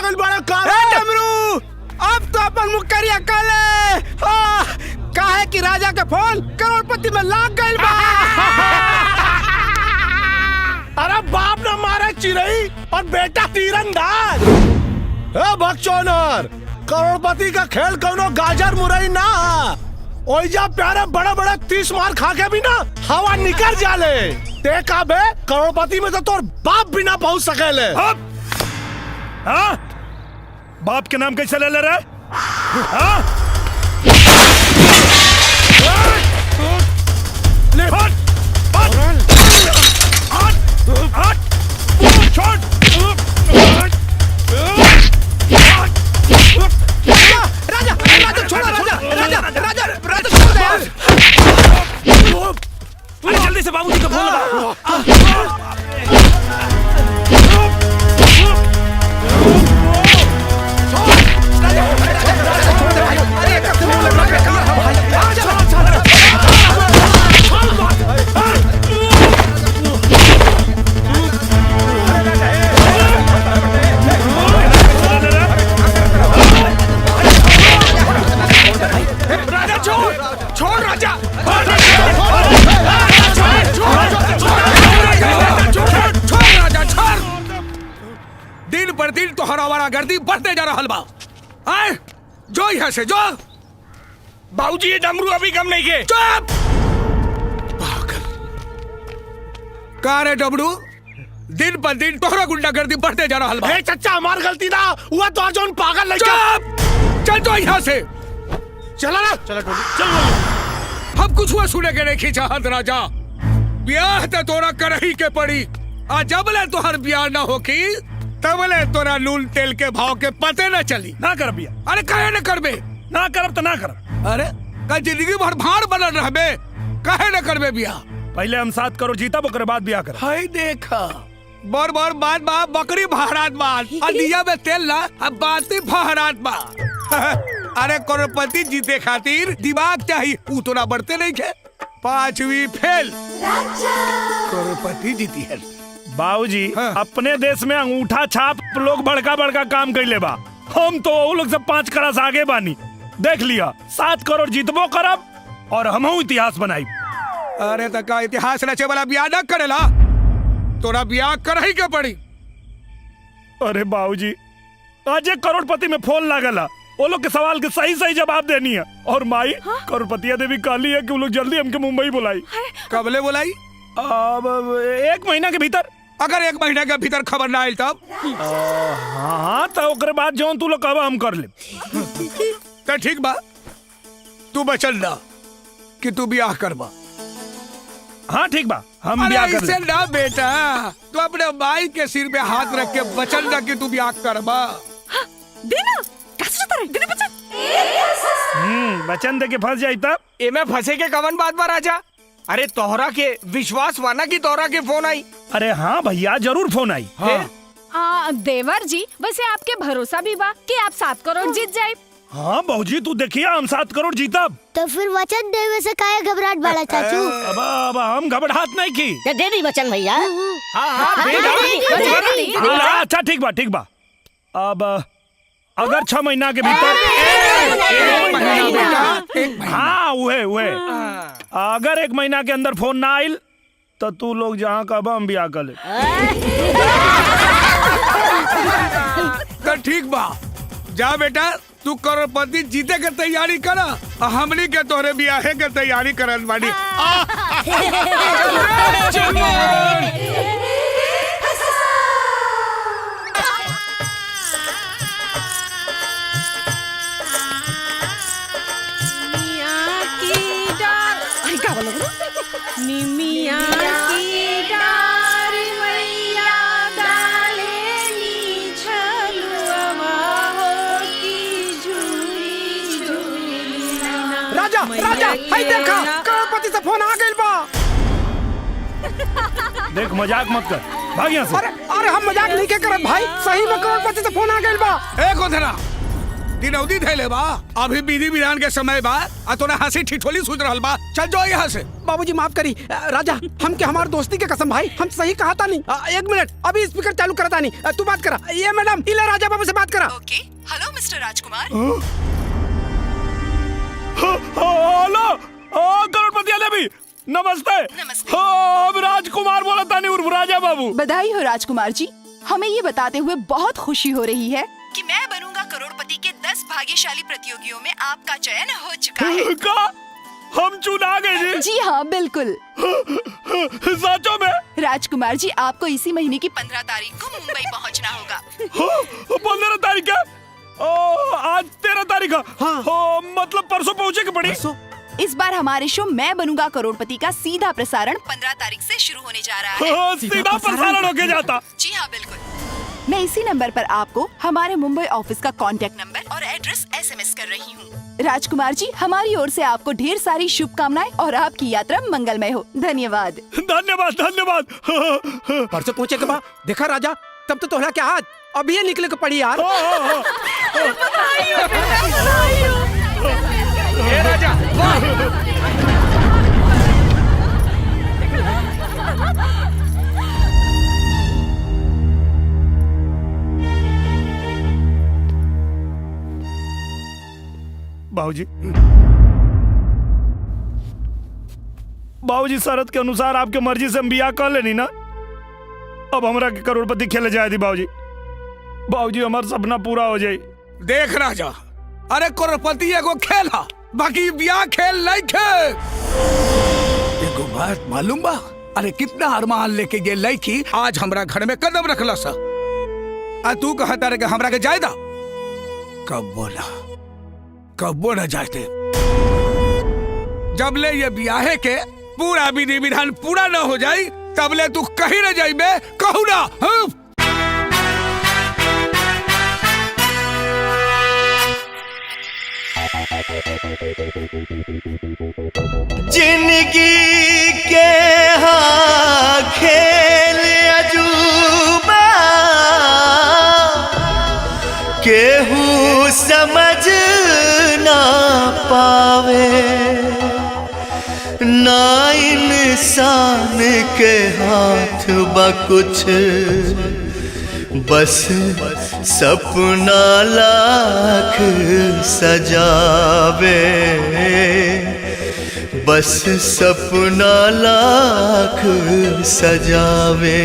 गइल बड़ा काला डमरू। अब तो अपन मुक्करिया काले काहे कि राजा के फोन करोड़पति में लाग गइल बा। अरे बाप ने मारा चिरई और बेटा तीरंदाज। बकचोदर, करोड़पति का खेल कौनो गाजर मुरई ना, ओइजा प्यारे बड़ा बड़ा 30 मार खा के भी ना हवा निकल जाले। देखा बे करोड़पति में तो तोर बाप भी ना पहुंच सकेले। हाँ? बाप के नाम कैसे ले ले रहे? हाँ? ले हट! राजा राजा छोड़ो, राजा राजा राजा राजा छोड़ दे। अरे जल्दी से बाबूजी को फोन लगा। दिन पर दिन तो हरावारा गर्दी बढ़ते जा रहा बा। आए जो यहाँ से जो। बाबूजी ये डमरू अभी कम नहीं के। चुप! पागल। का रे डमरू? दिन पर दिन तोहरा गुंडागर्दी बढ़ते जा रहा बा। चचा हमार गलती ना हुआ तो जोन पागल नहीं। चुप! चल तो यहाँ से। चला ना। चला टोली। हम कुछ हुआ सुने के नहीं चाहत राजा। ब्याह तो तोरा करही के पड़ी। आ जब ले तोहर ब्याह न होकी तबले तोरा नून तेल के भाव के पते न चली। ना कर बिया। अरे कहे न करबे? ना करब तो ना करब। अरे का जिंदगी भर भाड़ बनल रहबे, कहे न करबे ब्याह? पहले हम 7 करोड़ जीतब ओकरे बाद ब्याह करब। हाय देखा बर बर बात बा, बकरी भहरात बा, दिया में तेल ना, अब बाती भहरात बा। अरे करोड़पति जीते खातिर दिमाग चाहिए, ऊ तोरा बढ़ते नहीं थे। 5वीं फेल। करोड़पति जीती है। बाबूजी हाँ। अपने देश में अंगूठा छाप लोग बड़का बड़का काम कैले बा। हम तो वो लोग से 5 करोड़ आगे बानी। देख लिया 7 करोड़ जीतबो करब और हमहू इतिहास बनाई। अरे तो का इतिहास रचे वाला ब्याह न करेला, तोरा ब्याह करही के पड़ी। अरे बाबूजी आज एक करोड़पति में फोन लागला, वो लोग के सवाल के सही सही जवाब देनी है। और माई करोड़पतिया देवी कहली है कि वो लोग जल्दी हमके मुंबई बुलाई। कबले बुलाई? अब 1 महीना के भीतर। अगर 1 महीना के भीतर खबर ना आयल तब? हाँ तो ओकरे बाद जो तू लोग कहब हम कर ले। तो ठीक बा, तू बचल ना कि तू ब्याह करबा। हाँ ठीक बा, हम ब्याह कर ले। ना बेटा, तू अपने माई के सिर पे हाथ रख के बचल ना कि तू ब्याह करबा। देना वचन दे के फंस जाई तब। एमे फंसे के कवन बात बा राजा? अरे तोहरा के विश्वास माना कि तोहरा के फोन आई? अरे हाँ भैया जरूर फोन आई। हाँ। देवर जी वैसे आपके भरोसा भी बा कि आप 7 करोड़ जीत जाए। हाँ बहूजी तू देखिए हम 7 करोड़ जीतब। तो फिर वचन देवे से काहे घबराहट बड़ा चाचू? अब हम घबराहट नहीं की। दे दी वचन भैया। अच्छा ठीक बा। अब अगर 6 महीना के भीतर हाँ उहे अगर 1 महीना के अंदर फोन ना आइल तो तू लोग जहाँ का हम ब्याह कर ले। तो ठीक बा, जा बेटा तू करोड़पति जीते के तैयारी करा, हमनी के तोहरे ब्याहे के तैयारी करन बानी। निमिया की डार मैया डालेली झलुआ हो की झूली झूली ना। राजा राजा हाय देखा करोड़पति से फोन आ गइल बा। देख मजाक मत कर, भाग यहाँ से। अरे हम मजाक नहीं के करत भाई, सही में करोड़पति से फोन आ गइल बा। ए गोधरा, दिनौदी धैले बा। अभी विधि विधान के समय बा। आ तोरा हंसी ठिठोली सूझ रहल बा। चल जाओ यहाँ से। बाबूजी माफ करी राजा, हम के हमार दोस्ती के कसम भाई, हम सही कहा था नहीं। एक मिनट, अभी स्पीकर चालू करता नहीं, तू बात करा। ये मैडम, इला राजा बाबू से बात करा। ओके, हेलो मिस्टर राजकुमार। हेलो करोड़पति देवी, नमस्ते। नमस्ते। हम राजकुमार बोला था, नहीं उर्फ राजा बाबू। बधाई हो राजकुमार जी, हमें ये बताते हुए बहुत खुशी हो रही है कि मैं बनूंगा करोड़पति के 10 भाग्यशाली प्रतियोगियों में आपका चयन हो चुका है। का हम चुना गए जी हाँ, बिल्कुल। सचो में? राजकुमार जी, आपको इसी महीने की 15 तारीख को मुंबई पहुंचना होगा। 15 तारीख है? आज 13 तारीख है। मतलब परसों पहुँचे के पड़ी। इस बार हमारे शो मैं बनूंगा करोड़पति का सीधा प्रसारण 15 तारीख से शुरू होने जा रहा है। सीधा प्रसारण होके जाता? जी हाँ, बिल्कुल। मैं इसी नंबर पर आपको हमारे मुंबई ऑफिस का कांटेक्ट नंबर और एड्रेस SMS कर रही हूँ। राजकुमार जी, हमारी ओर से आपको ढेर सारी शुभकामनाएं और आपकी यात्रा मंगलमय हो। धन्यवाद। धन्यवाद धन्यवाद। परसों पहुंचे के बाद देखा राजा, तब तो तोहरा क्या हाथ अभी ये निकले के पड़ी यार। राजा बाबूजी, शरत के अनुसार आपके मर्जी से हम बियाह कर लेनी ना। अब हमरा के करोड़पति खेले जाए थी बाबूजी, हमारा सपना पूरा हो जाए। देख राजा, अरे करोड़पति एगो खेल है, बाकी ब्याह खेल नहीं खेल। एगो बात मालूम बा? अरे कितना अरमान लेके ये लड़की आज हमरा घर में कदम रखला सा। आ तू कहता रे हमरा के जायदा कब बोला, कब न जाते। जब ले ये ब्याहे के पूरा विधि विधान पूरा न हो जाए, तब ले तू कहीं न जाइबे, कहू ना। जिंदगी के हाँ खेल अजूबा, केहू समझ ना पावे, ना इंसान के हाथ बा कुछ, बस सपना लाख सजावे, बस सपना लाख सजावे।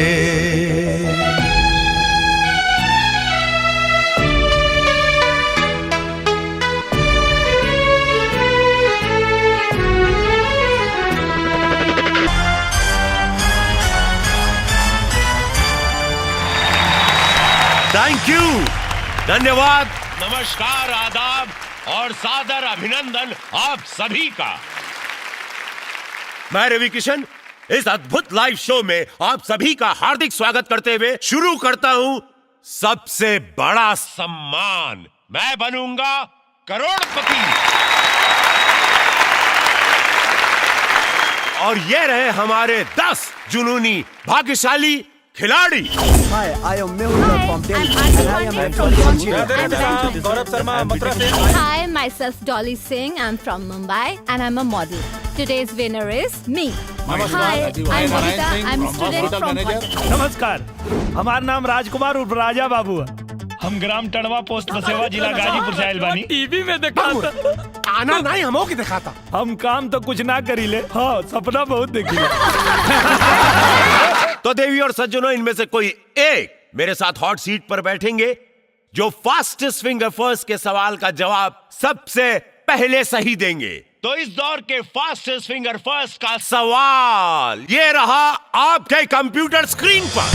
थैंक यू, धन्यवाद, नमस्कार, आदाब और सादर अभिनंदन आप सभी का। मैं रवि किशन इस अद्भुत लाइव शो में आप सभी का हार्दिक स्वागत करते हुए शुरू करता हूं सबसे बड़ा सम्मान, मैं बनूंगा करोड़पति। और ये रहे हमारे 10 जुनूनी भाग्यशाली खिलाड़ी। Hi, I'm Hi, myself Dolly Singh. I'm from Mumbai and I'm a model. Today's winner is me. Hi, I'm Vita. I'm a student from Kolkata. नमस्कार, हमारा नाम राजकुमार उर्फ राजा बाबू है। हम ग्राम टड़वा पोस्ट बसेवा जिला गाजीपुर से आयल बानी। टीवी में देखा था। आना नहीं हमो की दिखाता। हम काम तो कुछ ना करी ले, हाँ सपना बहुत देखी ले। तो देवी और सज्जनों, इनमें से कोई एक मेरे साथ हॉट सीट पर बैठेंगे जो फास्टेस्ट फिंगर फर्स्ट के सवाल का जवाब सबसे पहले सही देंगे। तो इस दौर के फास्टेस्ट फिंगर फर्स्ट का सवाल ये रहा आपके कंप्यूटर स्क्रीन पर।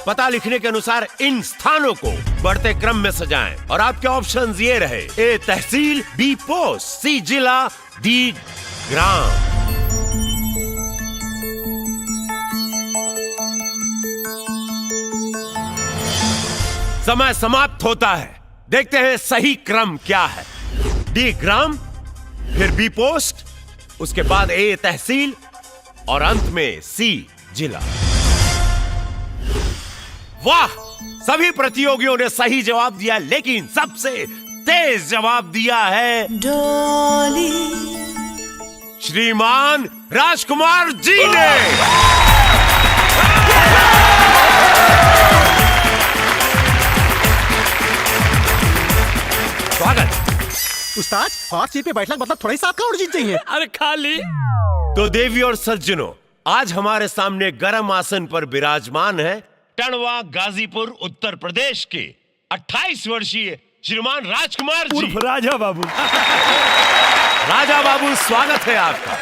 पता लिखने के अनुसार इन स्थानों को बढ़ते क्रम में सजाएं और आपके ऑप्शंस ये रहे: ए तहसील, बी पोस्ट, सी जिला, डी ग्राम। समय समाप्त होता है, देखते हैं सही क्रम क्या है। डी ग्राम, फिर बी पोस्ट, उसके बाद ए तहसील और अंत में सी जिला। वाह, सभी प्रतियोगियों ने सही जवाब दिया, लेकिन सबसे तेज जवाब दिया है श्रीमान राजकुमार जी ने। स्वागत। उस्ताद, हॉट सीट पे बैठना मतलब थोड़ा ही 7 करोड़ जीत चाहिए। अरे खाली तो देवी और सज्जनों, आज हमारे सामने गर्म आसन पर विराजमान है टंडवा गाजीपुर उत्तर प्रदेश के 28 वर्षीय श्रीमान राजकुमार जी। उर्फ राजा बाबू। राजा बाबू, स्वागत है आपका।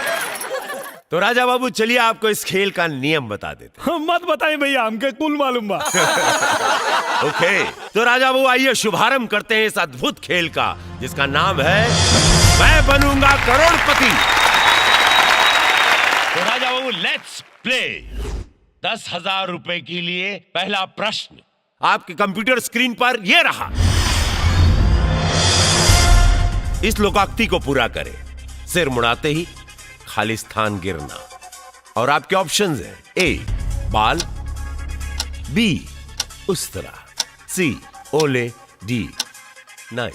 तो राजा बाबू, चलिए आपको इस खेल का नियम बता देते हैं। मत बताइए भैया, हमके कुल मालूम बा। ओके, तो राजा बाबू आइए शुभारंभ करते हैं इस अद्भुत खेल का, जिसका नाम है मैं बनूंगा करोड़पति। तो राजा बाबू, लेट्स प्ले। 10,000 रुपए के लिए पहला प्रश्न आपके कंप्यूटर स्क्रीन पर यह रहा। इस लोकोक्ति को पूरा करें। सिर मुड़ाते ही खाली स्थान गिरना। और आपके ऑप्शंस हैं: ए बाल, बी उस्तरा, सी ओले, डी नहीं।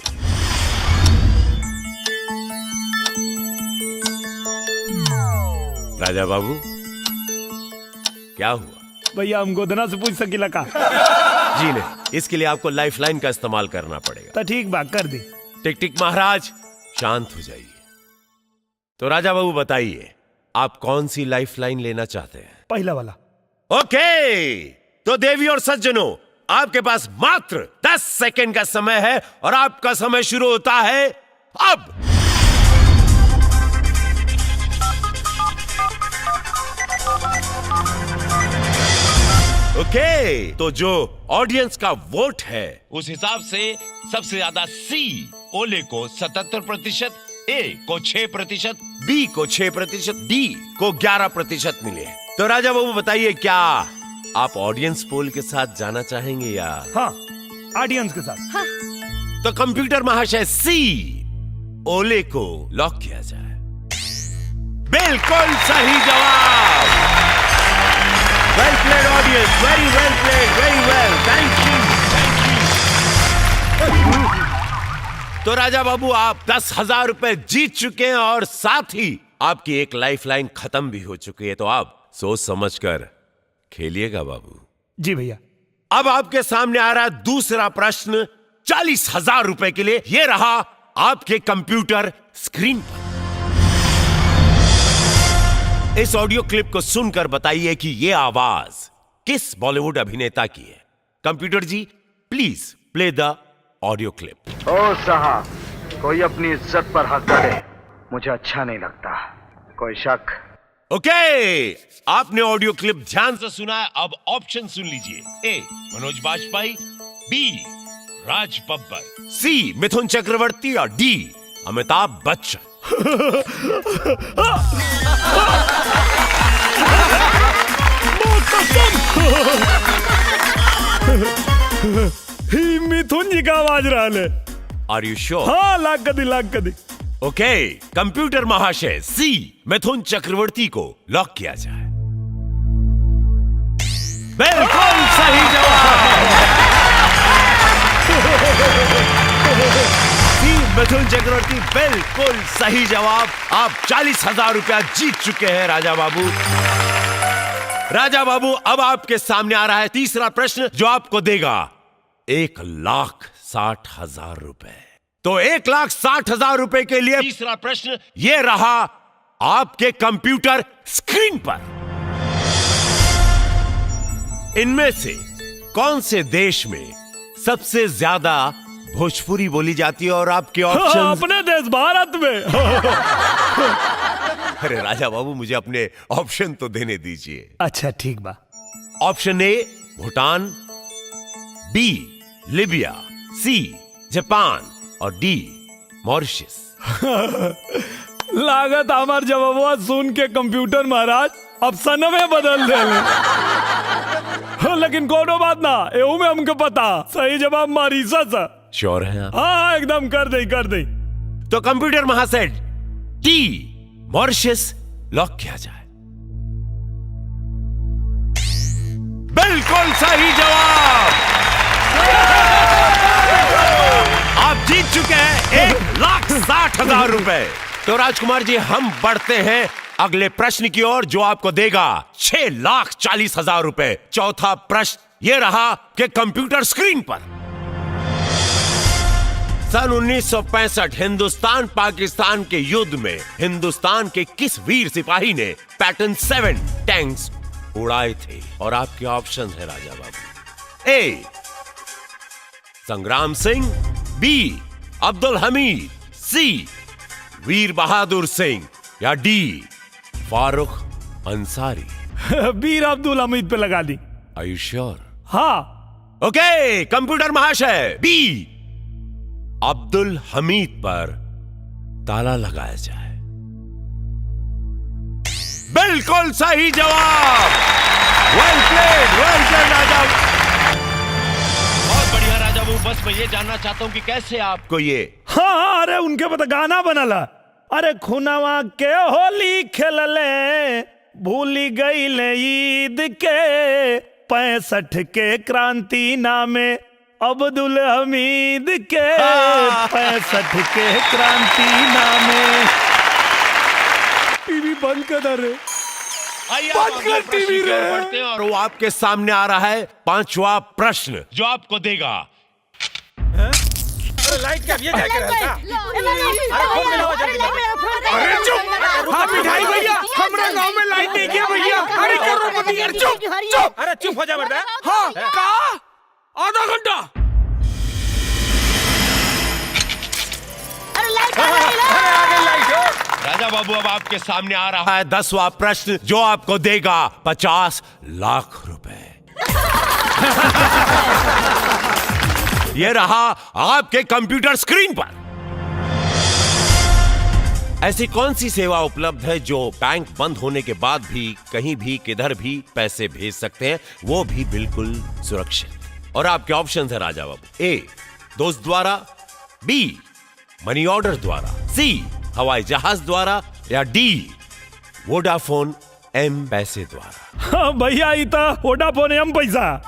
राजा बाबू, क्या हुआ? भैया हम गोदना से पूछ सकीला का? जी नहीं, इसके लिए आपको लाइफलाइन का इस्तेमाल करना पड़ेगा। तो ठीक बात कर दी। टिक टिक महाराज, शांत हो जाइए। तो राजा बाबू बताइए, आप कौन सी लाइफलाइन लेना चाहते हैं? पहला वाला। ओके, तो देवी और सज्जनों, आपके पास मात्र 10 सेकंड का समय है और आपका समय शुरू होता है अब। ओके, तो जो ऑडियंस का वोट है उस हिसाब से सबसे ज्यादा सी ओले को 77%, ए को 6%, बी को 6%, डी को 11% मिले। तो राजा बाबू बताइए, क्या आप ऑडियंस पोल के साथ जाना चाहेंगे या? हाँ, ऑडियंस के साथ। हाँ। तो कंप्यूटर महाशय, सी ओले को लॉक किया जाए। बिल्कुल सही जवाब। Well played audience, very well played, very well, thank you, thank you. तो राजा बाबू, आप 10,000 रुपए जीत चुके हैं और साथ ही आपकी एक लाइफलाइन खत्म भी हो चुकी है। तो आप सोच समझकर खेलिएगा बाबू। जी भैया। अब आपके सामने आ रहा है दूसरा प्रश्न 40,000 रुपए के लिए। यह रहा आपके कंप्यूटर स्क्रीन पर। इस ऑडियो क्लिप को सुनकर बताइए कि यह आवाज किस बॉलीवुड अभिनेता की है। Computer ji, please play the audio clip. ओ साहब, कोई अपनी इज्जत पर हाथ डाले मुझे अच्छा नहीं लगता। कोई शक? ओके, आपने ऑडियो क्लिप ध्यान से सुना है। अब ऑप्शन सुन लीजिए। ए मनोज बाजपेयी, बी राज बब्बर, सी मिथुन चक्रवर्ती और डी अमिताभ बच्चन। ही मिथुन जी का आवाज रहा है। आर यू श्योर? हाँ, लाख कदी। ओके, कंप्यूटर महाशय, सी मिथुन चक्रवर्ती को लॉक किया जाए। बिल्कुल सही जवाब। सी मिथुन चक्रवर्ती, बिल्कुल सही जवाब। आप 40,000 रुपया जीत चुके हैं राजा बाबू। राजा बाबू, अब आपके सामने आ रहा है तीसरा प्रश्न, जो आपको देगा 1,60,000 रुपए। तो 1,60,000 रुपए के लिए तीसरा प्रश्न यह रहा आपके कंप्यूटर स्क्रीन पर। इनमें से कौन से देश में सबसे ज्यादा भोजपुरी बोली जाती है? और आपके ऑप्शन? अपने देश भारत में। अरे राजा बाबू, मुझे अपने ऑप्शन तो देने दीजिए। अच्छा ठीक बा। Option A Bhutan, B Libya, C Japan और डी मॉरिशस। लागत हमार जवाबवा सुन के कंप्यूटर महाराज अब सन में बदल दे। लेकिन कोनो बात ना, एहू में हमको पता सही जवाब मॉरिशस है। श्योर है आप? हाँ, एकदम कर दे। तो कंप्यूटर महाशय, डी मॉरिशस लॉक किया जाए। बिल्कुल सही जवाब। 1,00,000 रुपए। तो राजकुमार जी हम बढ़ते हैं अगले प्रश्न की ओर जो आपको देगा 6,40,000 रुपए। चौथा प्रश्न ये रहा कि कंप्यूटर स्क्रीन पर सन 1965 हिंदुस्तान पाकिस्तान के युद्ध में हिंदुस्तान के किस वीर सिपाही ने पैटर्न 7 टैंक्स उड़ाए थे? और आपके ऑप्शन है राजा बाबू। ए संग्राम सिंह, बी अब्दुल हमीद, सी वीर बहादुर सिंह या डी फारूक अंसारी। वीर अब्दुल हमीद पे लगा दी। आर यू श्योर? हाँ। ओके कंप्यूटर महाशय, बी अब्दुल हमीद पर ताला लगाया जाए। बिल्कुल सही जवाब। वेल प्लेड राजा। बहुत बढ़िया राजा बाबू। बस मैं ये जानना चाहता हूं कि कैसे आपको ये हाँ, अरे उनके पता गाना बनला। अरे खुनावा के होली खेलले भूली गईले ईद के 65 के क्रांति नामे अब्दुल हमीद के 65 के क्रांति नामे। टीवी बंद कर रे। बंद कर टीवी रे। और वो आपके सामने आ रहा है 5वां प्रश्न जो आपको देगा। लाइट क्या ये क्या कर रहा था? अरे चुप। हाँ मिठाई भैया, हमारे गांव में लाइट नहीं है भैया। अरे करोड़पति यार चुप चुप। अरे चुप हो जा बेटा। हाँ कहा आधा घंटा। राजा बाबू अब आपके सामने आ रहा है 10वां प्रश्न जो आपको देगा 50 लाख रुपए। यह रहा आपके कंप्यूटर स्क्रीन पर। ऐसी कौन सी सेवा उपलब्ध है जो बैंक बंद होने के बाद भी कहीं भी किधर भी पैसे भेज सकते हैं, वो भी बिल्कुल सुरक्षित? और आपके ऑप्शन है राजा बाबू। ए दोस्त द्वारा, बी मनी ऑर्डर द्वारा, सी हवाई जहाज द्वारा या डी वोडाफोन एम पैसे द्वारा। हाँ भैया इता वोडाफोन एम पैसा।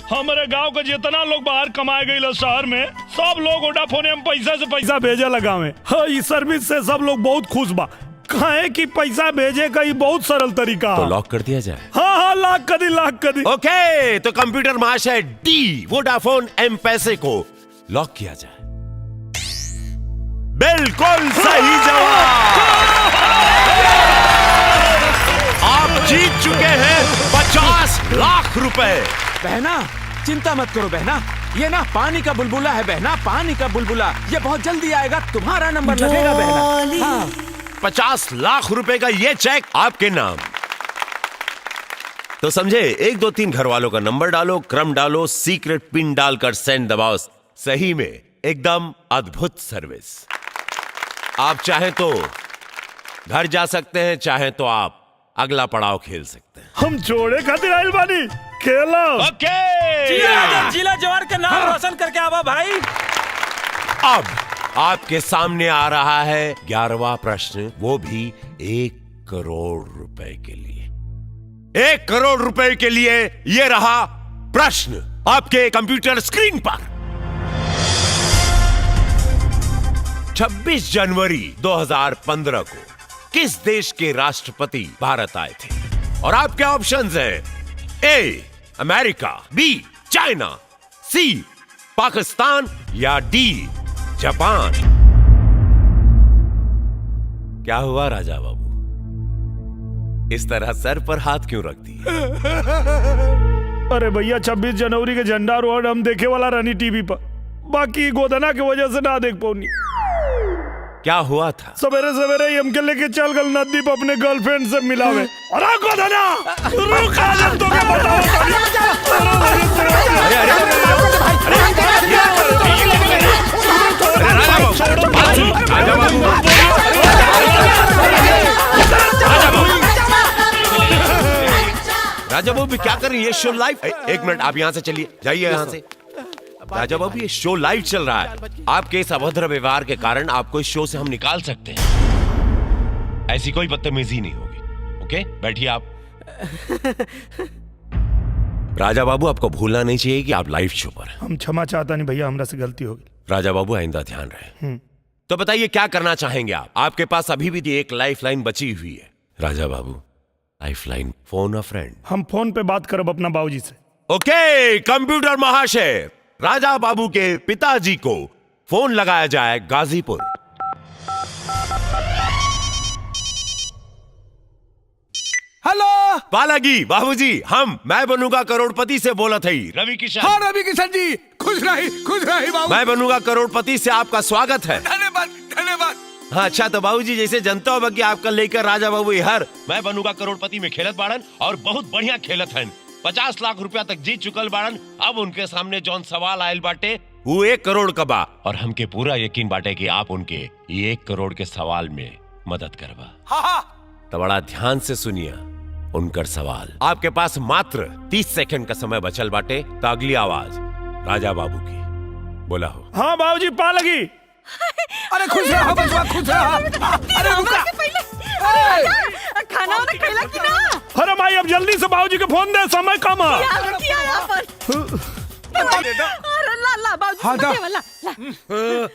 हमारे गांव के जितना लोग बाहर कमाए गए शहर में सब लोग वोडाफोन एम पैसा से पैसा भेजे लगा में। हाँ, इस सर्विस से सब लोग बहुत खुश बा। कहे कि पैसा भेजे का ये बहुत सरल तरीका। तो लॉक कर दिया जाए। हाँ लाख कर दी। ओके तो कंप्यूटर महाशय डी वोडाफोन एम पैसे को लॉक किया जाए। बिल्कुल सही जवाब। आप जीत चुके हैं 50 लाख रुपए। बहना चिंता मत करो बहना, ये ना पानी का बुलबुला है बहना, पानी का बुलबुला। ये बहुत जल्दी आएगा, तुम्हारा नंबर लगेगा बहना। हाँ। 50 लाख रुपए का ये चेक आपके नाम। तो समझे, 1 2 3 घर वालों का नंबर डालो, क्रम डालो, सीक्रेट पिन डालकर सेंड दबाओ। सही में एकदम अद्भुत सर्विस। आप चाहे तो घर जा सकते हैं, चाहे तो आप अगला पड़ाव खेल सकते हैं। हम जोड़े खातिर आइल बानी, खेलो। ओके जिला जवान का नाम रोशन करके आवा भाई। अब आपके सामने आ रहा है 11वां प्रश्न, वो भी 1 करोड़ रुपए के लिए। 1 करोड़ रुपए के लिए ये रहा प्रश्न आपके कंप्यूटर स्क्रीन पर। 26 जनवरी 2015 को किस देश के राष्ट्रपति भारत आए थे? और आपके ऑप्शंस हैं ए अमेरिका, बी चाइना, सी पाकिस्तान या डी जापान। क्या हुआ राजा बाबू, इस तरह सर पर हाथ क्यों रख दिए? अरे भैया 26 जनवरी के झंडा रोड हम देखे वाला रानी टीवी पर, बाकी गोदना की वजह से ना देख पाऊनी। क्या हुआ था? सवेरे सवेरे हमके लेके चल गल नदी पर अपने गर्लफ्रेंड से मिलावे। अरे गोदना रुक, आज हम तो क्या बताओ। राजा बाबू क्या कर रही है? शो लाइव। 1 मिनट आप यहाँ से चलिए, जाइए यहाँ से। राजा बाबू ये शो लाइव चल रहा है, आपके इस अभद्र व्यवहार के कारण आपको इस शो से हम निकाल सकते हैं। ऐसी कोई बदतमीजी नहीं होगी। ओके बैठिए आप। राजा बाबू आपको भूलना नहीं चाहिए कि आप लाइव शो पर हैं। हम क्षमा चाहता नहीं भैया, हमरा से गलती होगी। राजा बाबू आइंदा ध्यान रहे। तो बताइए क्या करना चाहेंगे आप? आपके पास अभी भी एक लाइफ लाइन बची हुई है। Raja Babu, life line, phone अ फ्रेंड। हम फोन पे बात करब अपना बाबूजी से। ओके, कंप्यूटर महाशय, राजा बाबू के पिताजी को फोन लगाया जाए गाजीपुर। हेलो बालाजी, बाबूजी, मैं बनूंगा करोड़पति से बोला था रवि किशन। हाँ रवि किशन जी, खुश रही बाबू। मैं बनूंगा करोड़पति से आपका स्वागत है। धन्यवाद धन्यवाद। हाँ, अच्छा तो बाबूजी जैसे जनता हो कि आपका लेकर राजा बाबू हर मैं बनूंगा करोड़पति में खेलत बाड़न और बहुत बढ़िया खेलत हैं। 50 लाख रुपया तक जीत चुकल बाड़न। अब उनके सामने जौन सवाल आयल बाटे वो 1 करोड़ का बा और हमके पूरा यकीन बाटे कि आप उनके 1 करोड़ के सवाल में मदद करबा। हाँ। तो बड़ा ध्यान से सुनिए उनकर सवाल। आपके पास मात्र 30 सेकंड का समय बचल बाटे। तो अगली आवाज राजा बाबू की बोला हो। हाँ बाबूजी, पा लगी। अरे खुश रहा बचवा, खुश रहा। अरे रुका, खाना वाना खैला कि ना? अरे माई, अब जल्दी से बाबूजी के फोन दे, समय कम है।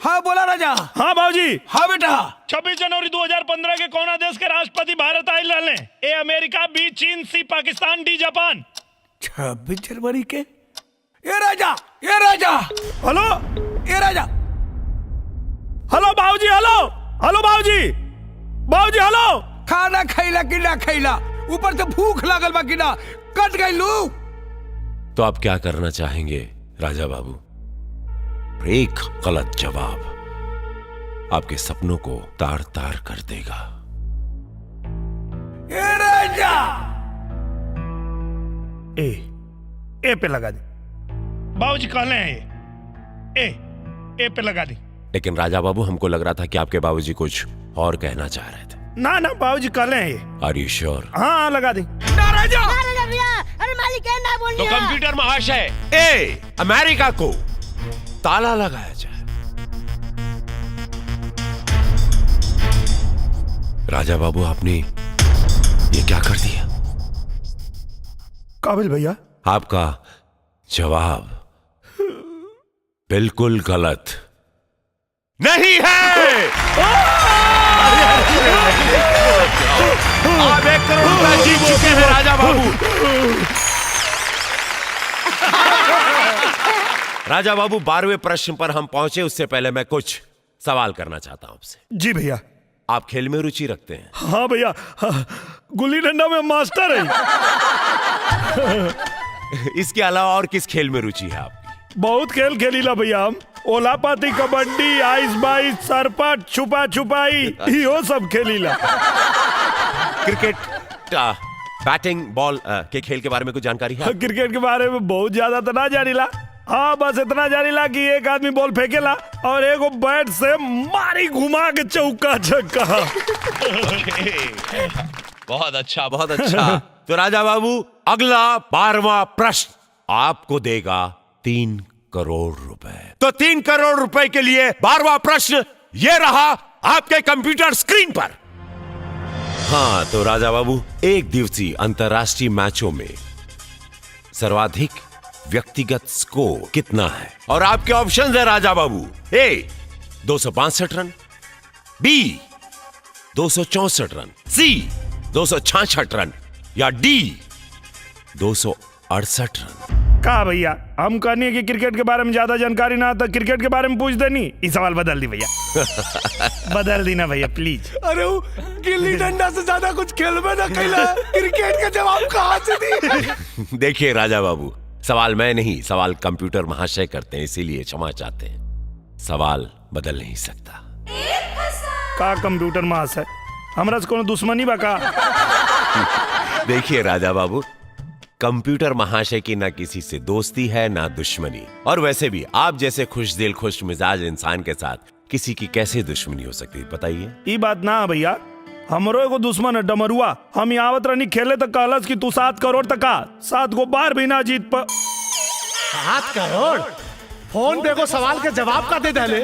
हाँ बोला राजा। हाँ बाबूजी। हाँ बेटा। 26 जनवरी 2015 के कौना देश के राष्ट्रपति भारत आए रहले? ए अमेरिका, बी चीन, सी पाकिस्तान, डी जापान। 26 जनवरी के? ये राजा। हेलो, ये राजा। हेलो बाबूजी, हेलो बाबूजी, हेलो। खाना खैला कि ना खैला? ऊपर से भूख लागल बा कि ना? कट गई लू। तो आप क्या करना चाहेंगे राजा बाबू? एक गलत जवाब आपके सपनों को तार तार कर देगा। ये राजा। ए पे लगा दी बाबूजी, कहले हैं ए पे लगा दी। लेकिन राजा बाबू, हमको लग रहा था कि आपके बाबूजी कुछ और कहना चाह रहे थे। ना बाबूजी कहले हैं। आर यू श्योर? हाँ, लगा दी। राजा। अरे मालिक ना बोलिए। तो कंप्यूटर महाशय, ए अमेरिका को ताला लगाया जाए। राजा बाबू, आपने ये क्या कर दिया? काबिल भैया, आपका जवाब बिल्कुल गलत नहीं है। आप 1 करोड़ रुपया जीत चुके हैं राजा बाबू। राजा बाबू, 12वें प्रश्न पर हम पहुंचे उससे पहले मैं कुछ सवाल करना चाहता हूं आपसे। जी भैया। आप खेल में रुचि रखते हैं? हाँ भैया, गुल्ली डंडा में मास्टर है। इसके अलावा और किस खेल में रुचि है आपकी? बहुत खेल खेलीला भैया हम। ओलापाती, कबड्डी, आइस बाइस, सरपट, छुपा छुपाई, यो सब खेलीला। क्रिकेट, बैटिंग बॉल के खेल के बारे में कुछ जानकारी है? क्रिकेट के बारे में बहुत ज्यादा तो ना जानीला। हाँ, बस इतना जानीला कि एक आदमी बॉल फेंकेला और एगो बैट से मारी घुमा के चौका छक्का। बहुत अच्छा, बहुत अच्छा। तो राजा बाबू, अगला 12वां प्रश्न आपको देगा 3 करोड़ रुपए। तो 3 करोड़ रुपए के लिए 12वां प्रश्न ये रहा आपके कंप्यूटर स्क्रीन पर। हाँ, तो राजा बाबू, एक दिवसीय अंतरराष्ट्रीय मैचों में सर्वाधिक व्यक्तिगत स्कोर कितना है? और आपके ऑप्शन है राजा बाबू। ए 262 रन, बी 264 रन, सी 266 रन या डी 268 रन। का भैया, हम कहनी है कि क्रिकेट के बारे में ज्यादा जानकारी ना तो क्रिकेट के बारे में पूछ देनी। इस सवाल बदल दी भैया। बदल दी ना भैया, प्लीज। अरे वो गिल्ली डंडा से ज्यादा कुछ खेल में ना खेला, क्रिकेट का जवाब कहाँ से दी? देखिए राजा बाबू, सवाल मैं नहीं, सवाल कंप्यूटर महाशय करते हैं, इसीलिए क्षमा चाहते हैं। सवाल बदल नहीं सकता। का कंप्यूटर महाशय, हमरा से कोनो दुश्मनी बा का? देखिए राजा बाबू, कंप्यूटर महाशय की ना किसी से दोस्ती है ना दुश्मनी, और वैसे भी आप जैसे खुश दिल खुश मिजाज इंसान के साथ किसी की कैसे दुश्मनी हो सकती है बताइए? ये बात ना भैया, हमरो एगो दुश्मन है डमरुआ। हम आवत रहनी खेले तो कहलस कि तू 7 करोड़ तक का 7 गो बार भी ना जीत पा। 7 करोड़? फोन पे को सवाल के जवाब का दे दले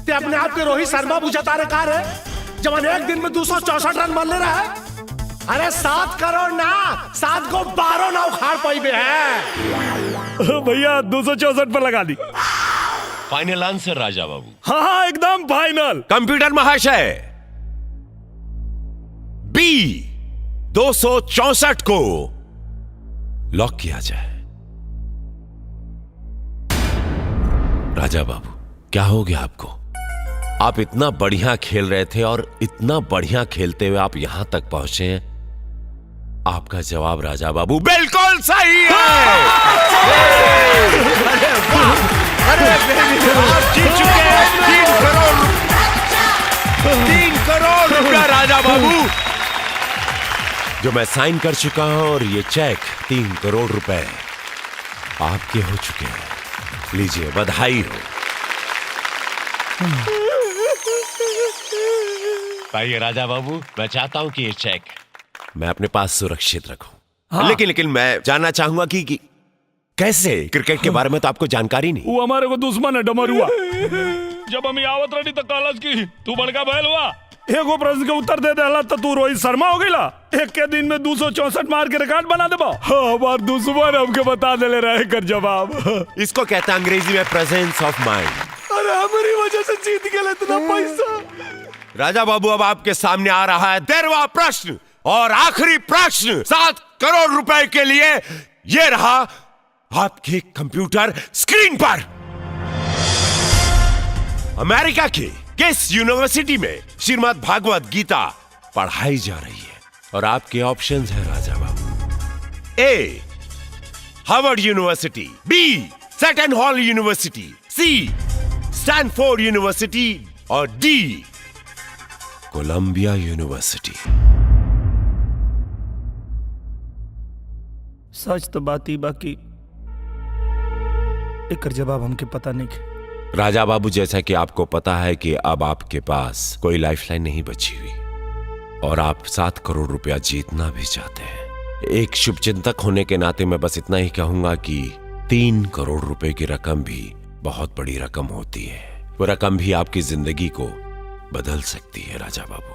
ते अपने आप के रोहित शर्मा बुझाता रे कार है जवान एक दिन में 264 रन मार ले रहा है। अरे 7 करोड़ ना, 7 को 12 ना उखाड़ पाई बे है। भैया 264 पर लगा दी। Final answer Raja Babu? हाँ हाँ एकदम फाइनल। कंप्यूटर महाशय, बी 264 को लॉक किया जाए। राजा बाबू, क्या हो गया आपको? आप इतना बढ़िया खेल रहे थे और इतना बढ़िया खेलते हुए आप यहां तक पहुंचे हैं। आपका जवाब राजा बाबू बिल्कुल सही है। अरे आप जीत चुके हैं 3 करोड़ रुपया राजा बाबू, जो मैं साइन कर चुका हूं, और ये चेक 3 करोड़ रुपए आपके हो चुके हैं। लीजिए, बधाई हो। भाई राजा बाबू, मैं चाहता हूं कि ये चेक मैं अपने पास सुरक्षित रखूं। हाँ। लेकिन मैं जानना चाहूंगा कि कैसे? क्रिकेट के बारे में तो आपको जानकारी नहीं। वो हमारे को दुश्मन है, डमरुआ। जब हम आवत रही तो कालज की तू बड़का बैल हुआ, एगो प्रश्न के उत्तर दे देला तो तू रोहित शर्मा हो गईला। एक के दिन में 264 मार के रिकॉर्ड बना देबा। हमार दुश्मन हमके बता देले रहे कर जवाब। इसको कहते हैं अंग्रेजी में प्रेजेंस ऑफ माइंड। अरे हमारी वजह से जीत गए इतना पैसा। राजा बाबू, अब आपके सामने आ रहा है 13वां प्रश्न और आखिरी प्रश्न। 7 करोड़ रुपए के लिए ये रहा आपके कंप्यूटर स्क्रीन पर। अमेरिका के किस यूनिवर्सिटी में श्रीमद् भागवत गीता पढ़ाई जा रही है? और आपके ऑप्शंस हैं राजा बाबू। ए हार्वर्ड यूनिवर्सिटी, बी सेटन हॉल यूनिवर्सिटी, सी स्टैनफोर्ड यूनिवर्सिटी और डी कोलंबिया यूनिवर्सिटी। सच तो बात ही बाकी एक जवाब हमके पता नहीं है। राजा बाबू, जैसा कि आपको पता है कि अब आपके पास कोई लाइफलाइन नहीं बची हुई और आप 7 करोड़ रुपया जीतना भी चाहते हैं। एक शुभचिंतक होने के नाते मैं बस इतना ही कहूंगा कि 3 करोड़ रुपए की रकम भी बहुत बड़ी रकम होती है। वो रकम भी आपकी जिंदगी को बदल सकती है राजा बाबू।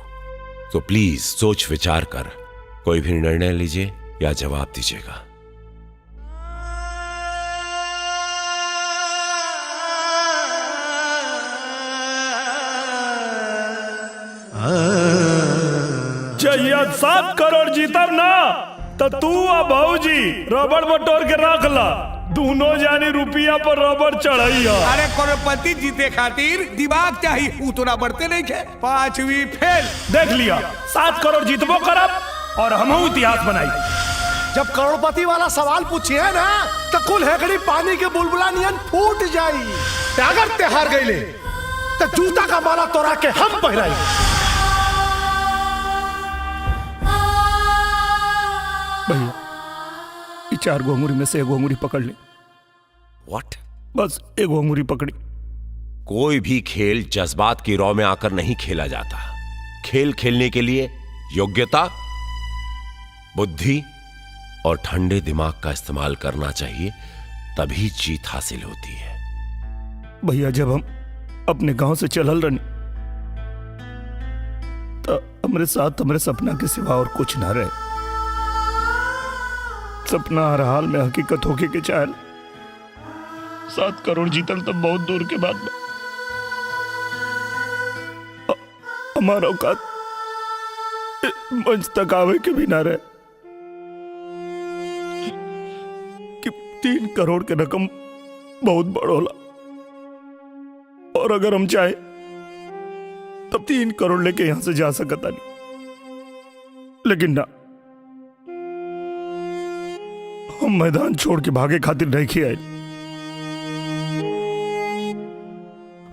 तो प्लीज सोच विचार कर कोई भी निर्णय लीजिए या जवाब दीजिएगा। जहिया 7 करोड़ जीतब ना तो तू आ भाऊजी रबड़ बटोर के रख ला, दोनों जानी रुपया पर रबड़ चढ़ाई। अरे करोड़पति जीते खातिर दिमाग चाहिए, उतना बढ़ते नहीं थे। 5वीं फेल। देख लिया, 7 करोड़ जीतबो करब और हमहू इतिहास बनाई। जब करोड़पति वाला सवाल पूछिए ना तो कुल हेकड़ी पानी के बुलबुला नियन फूट जाई। अगर ते हार गईले तो जूता का माला तोड़ा के हम पहराई। भैया, ये 4 अंगूरी में से 1 अंगूरी पकड़ ले। व्हाट? बस 1 अंगूरी पकड़ी। कोई भी खेल जज्बात की रौ में आकर नहीं खेला जाता। खेल खेलने के लिए योग्यता, बुद्धि और ठंडे दिमाग का इस्तेमाल करना चाहिए, तभी जीत हासिल होती है। भैया, जब हम अपने गांव से चलल रही तो हमारे साथ हमारे सपना के सिवा और कुछ ना रहे। सपना हर हाल में हकीकत होके के चाहल। 7 करोड़ जीतल तो बहुत दूर के बाद हमारा औकात मंच तक आवे के भी ना रहे कि 3 करोड़ के रकम बहुत बड़ होला, और अगर हम चाहे तब 3 करोड़ लेके यहां से जा सकता नहीं। लेकिन ना, हम मैदान छोड़ के भागे खातिर नहीं किया।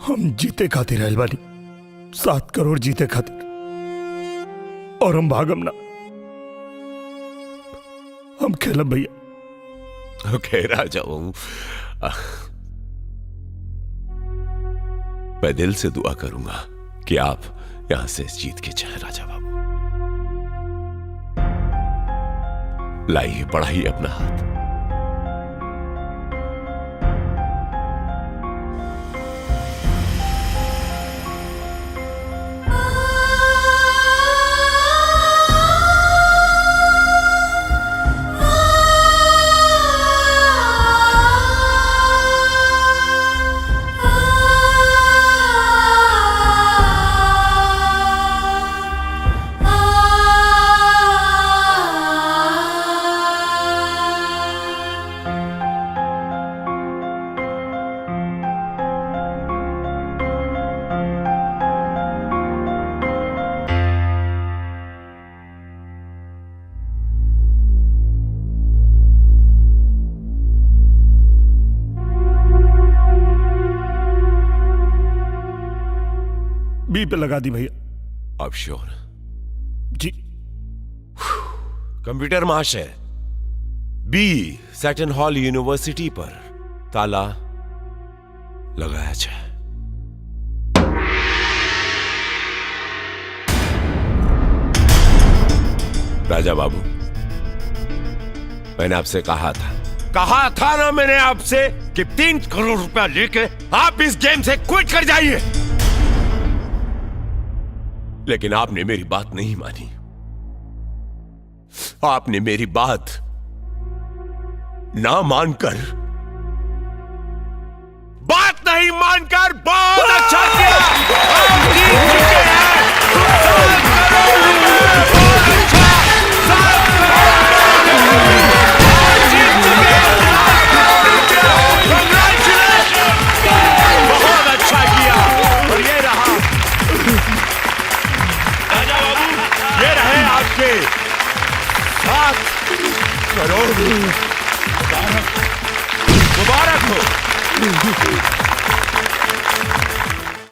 हम जीते खातिर आयल बानी, 7 करोड़ जीते खातिर, और हम भागम ना, हम खेलब भैया। ओके राजा बाबू, मैं दिल से दुआ करूंगा कि आप यहां से जीत के जाए राजा बाबू। लाइए, बढ़ाइए अपना हाथ। बी पे लगा दी भैया। अब श्योर जी। कंप्यूटर महाशय, बी सेटन हॉल यूनिवर्सिटी पर ताला लगाया जाए। राजा बाबू, मैंने आपसे कहा था ना मैंने आपसे कि 3 करोड़ रुपया लेके आप इस गेम से क्विट कर जाइए, लेकिन आपने मेरी बात नहीं मानी। आपने मेरी बात ना मानकर, बात नहीं मानकर बहुत अच्छा किया। आप जीत चुके हैं 7 करोड़ रुपए। बहुत अच्छा, 7 करोड़ आप जीत चुके हैं 7 करोड़ रुपया। Congratulations! बहुत अच्छा किया। और ये रहा राजा बाबू, ये रहे आपके 7 करोड़। मुबारक हो।